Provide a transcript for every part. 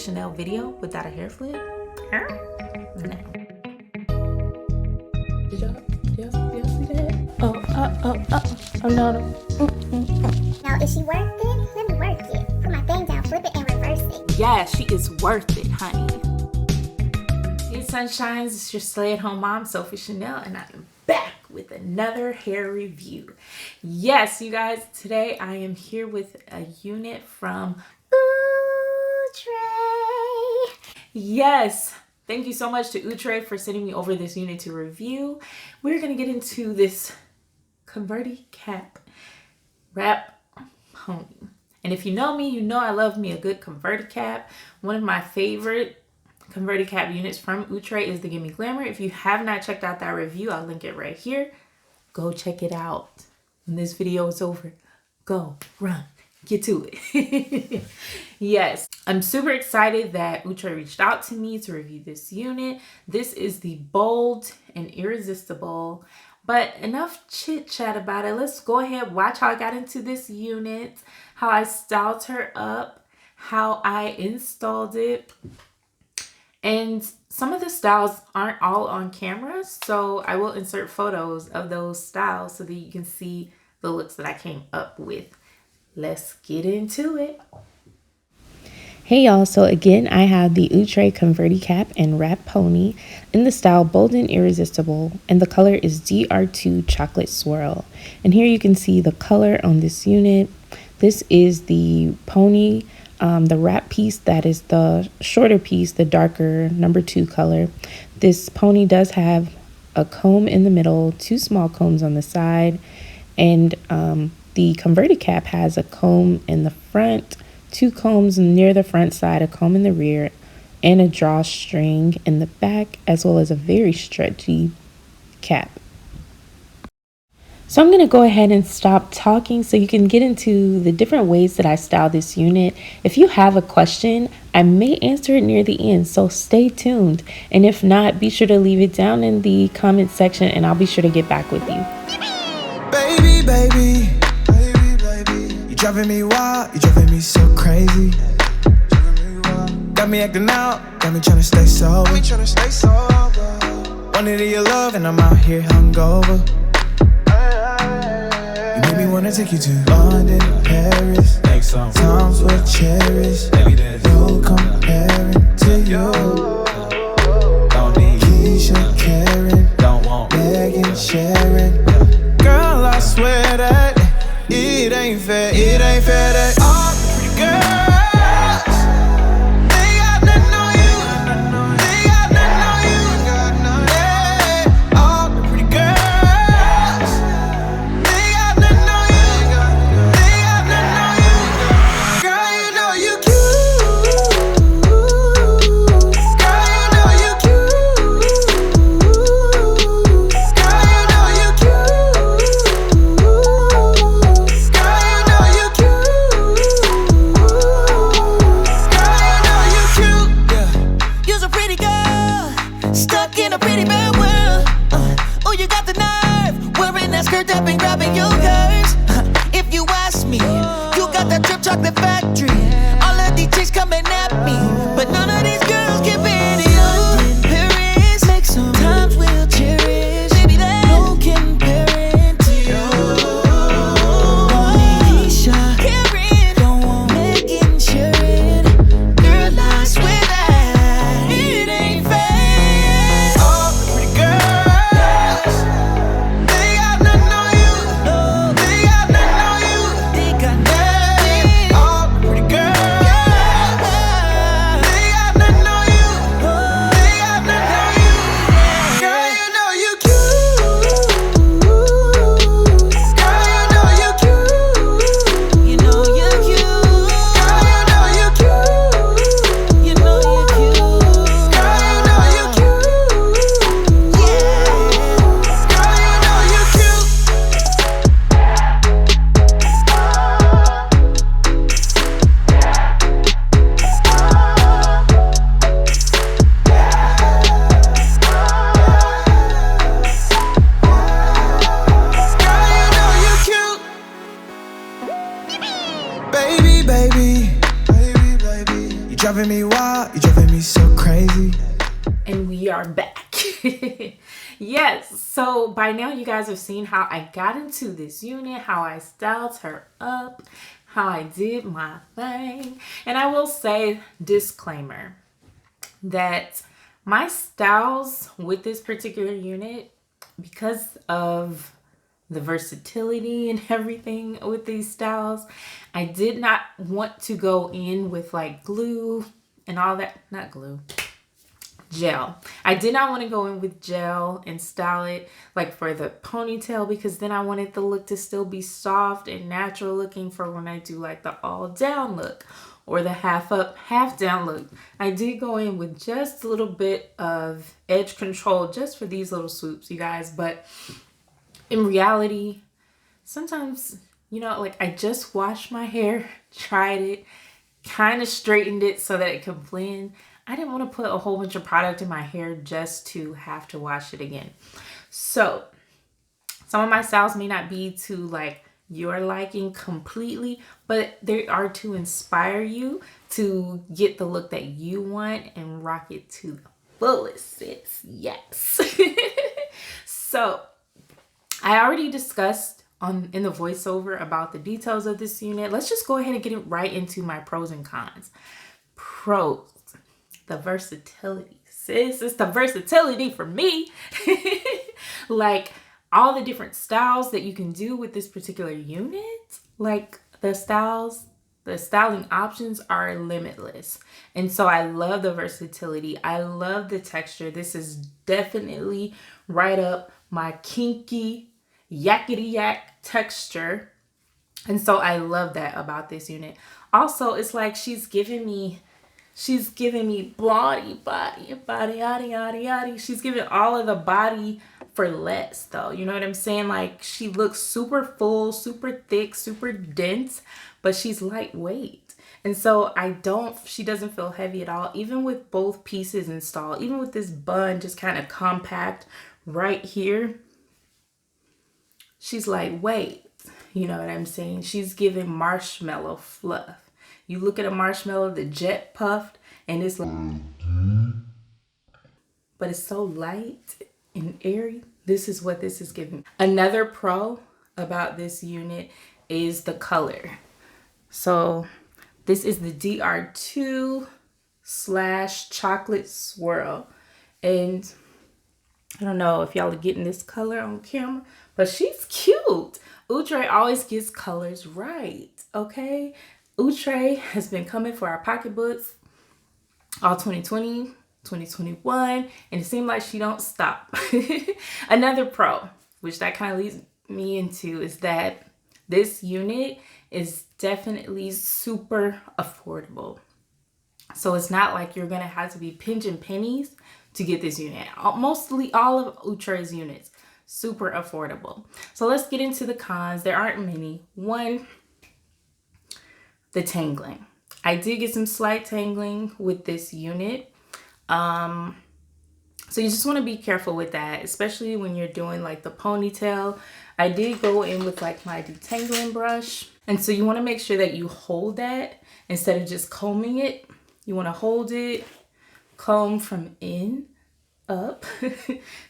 Chanelle video without a hair flip? Huh? No. Did y'all see that? Oh, no. Now, is she worth it? Let me work it. Put my thing down, flip it, and reverse it. Yeah, she is worth it, honey. Hey, sunshines, it's your stay-at-home mom, Sophie Chanelle, and I am back with another hair review. Yes, you guys, today I am here with a unit from Outre. Yes, thank you so much to Outre for sending me over this unit to review. We're going to get into this Converti cap wrap pony. And if you know me, you know I love me a good Converti cap. One of my favorite Converti cap units from Outre is the Gimme Glamour. If you have not checked out that review, I'll link it right here. Go check it out. When this video is over, go, run, get to it. Yes, I'm super excited that Outre reached out to me to review this unit. This is the Bold and Irresistible. But enough chit chat about it. Let's go ahead, watch how I got into this unit, how I styled her up, how I installed it. And some of the styles aren't all on camera, so I will insert photos of those styles so that you can see the looks that I came up with. Let's get into it. Hey y'all, so again I have the Outre Converti cap and wrap pony in the style Bold and Irresistible, and the color is DR2 Chocolate Swirl. And here you can see the color on this unit. This is the pony, the wrap piece that is the shorter piece, the darker number 2 color. This pony does have a comb in the middle, 2 small combs on the side, and the Converti cap has a comb in the front, 2 combs near the front side, a comb in the rear, and a drawstring in the back, as well as a very stretchy cap. So I'm going to go ahead and stop talking so you can get into the different ways that I style this unit. If you have a question, I may answer it near the end, so stay tuned. And if not, be sure to leave it down in the comment section and I'll be sure to get back with you. Baby, you driving me wild, you driving me so crazy. Got me acting out, got me trying to stay sober. Wanted your love and I'm out here hungover. You made me wanna take you to London, Paris. Times were cherished. No comparing to you. Don't need Keisha, Karen, don't want Megan, Sharon. Girl, I swear that it ain't fair that all the pretty girls, they got nothing on you. They got nothing on you. Yeah, all the pretty girls, they got nothing on you. They got nothing on you. Girl, you know you cute. Ah, you driving me so crazy. And we are back. Yes, so by now you guys have seen how I got into this unit, how I styled her up, how I did my thing. And I will say, disclaimer, that my styles with this particular unit, because of the versatility and everything with these styles, I did not want to go in with like glue and all that. Not glue, gel. I did not want to go in with gel and style it like for the ponytail, because then I wanted the look to still be soft and natural looking for when I do like the all down look or the half up, half down look. I did go in with just a little bit of edge control just for these little swoops, you guys. But in reality, sometimes, you know, like I just washed my hair, tried it, kind of straightened it so that it could blend. I didn't want to put a whole bunch of product in my hair just to have to wash it again. So some of my styles may not be to like your liking completely, but they are to inspire you to get the look that you want and rock it to the fullest, sis. Yes. So I already discussed in the voiceover about the details of this unit. Let's just go ahead and get it right into my pros and cons. Pros. The versatility, sis. It's the versatility for me. Like all the different styles that you can do with this particular unit, like the styling options are limitless. And so I love the versatility. I love the texture. This is definitely right up my kinky yakety yak texture. And so I love that about this unit. Also, it's like she's giving me body. She's giving all of the body for less though. You know what I'm saying? Like she looks super full, super thick, super dense, but she's lightweight. And so she doesn't feel heavy at all. Even with both pieces installed, even with this bun just kind of compact right here, she's lightweight. You know what I'm saying? She's giving marshmallow fluff. You look at a marshmallow, the jet puffed, and it's like, but it's so light and airy. This is what this is giving. Another pro about this unit is the color. So this is the DR2 / chocolate swirl. And I don't know if y'all are getting this color on camera, but she's cute. Outre always gets colors right, okay? Outre has been coming for our pocketbooks all 2020, 2021, and it seemed like she don't stop. Another pro, which that kind of leads me into, is that this unit is definitely super affordable. So it's not like you're gonna have to be pinching pennies to get this unit. Mostly all of Outre's units, super affordable. So let's get into the cons. There aren't many. One, the tangling. I did get some slight tangling with this unit. So you just want to be careful with that, especially when you're doing like the ponytail. I did go in with like my detangling brush. And so you want to make sure that you hold that instead of just combing it. You want to hold it, comb from in up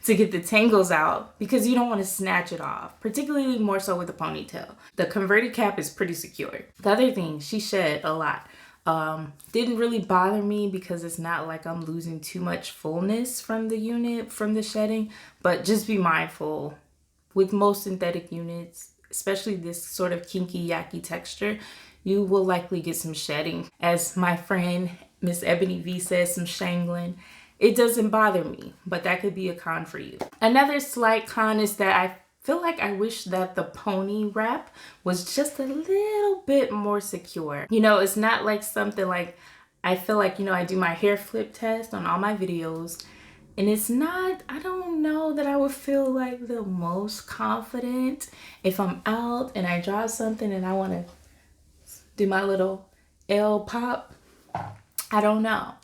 to get the tangles out, because you don't want to snatch it off, particularly more so with the ponytail. The converted cap is pretty secure. The other thing, she shed a lot. Didn't really bother me because it's not like I'm losing too much fullness from the unit, from the shedding, but just be mindful with most synthetic units, especially this sort of kinky yaki texture, you will likely get some shedding. As my friend Miss Ebony V says, some shangling. It doesn't bother me, but that could be a con for you. Another slight con is that I feel like I wish that the pony wrap was just a little bit more secure. You know, it's not like something like, I feel like, you know, I do my hair flip test on all my videos, and it's not, I don't know that I would feel like the most confident if I'm out and I draw something and I want to do my little L pop. I don't know.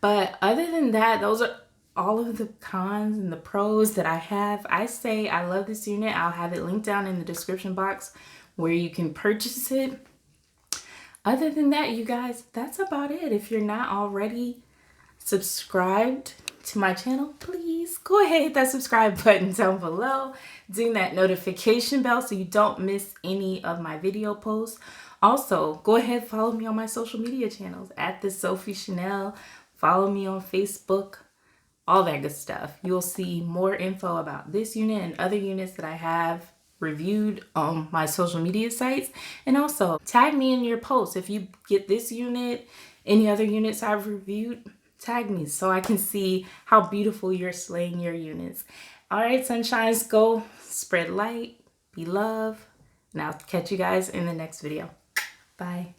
But other than that, those are all of the cons and the pros that I have. I say I love this unit. I'll have it linked down in the description box where you can purchase it. Other than that, you guys, that's about it. If you're not already subscribed to my channel, please go ahead, hit that subscribe button down below. Ding that notification bell so you don't miss any of my video posts. Also, go ahead, follow me on my social media channels at the Sophie Chanelle. Follow me on Facebook, all that good stuff. You'll see more info about this unit and other units that I have reviewed on my social media sites. And also tag me in your posts. If you get this unit, any other units I've reviewed, tag me so I can see how beautiful you're slaying your units. All right, sunshines, go spread light, be love, and I'll catch you guys in the next video. Bye.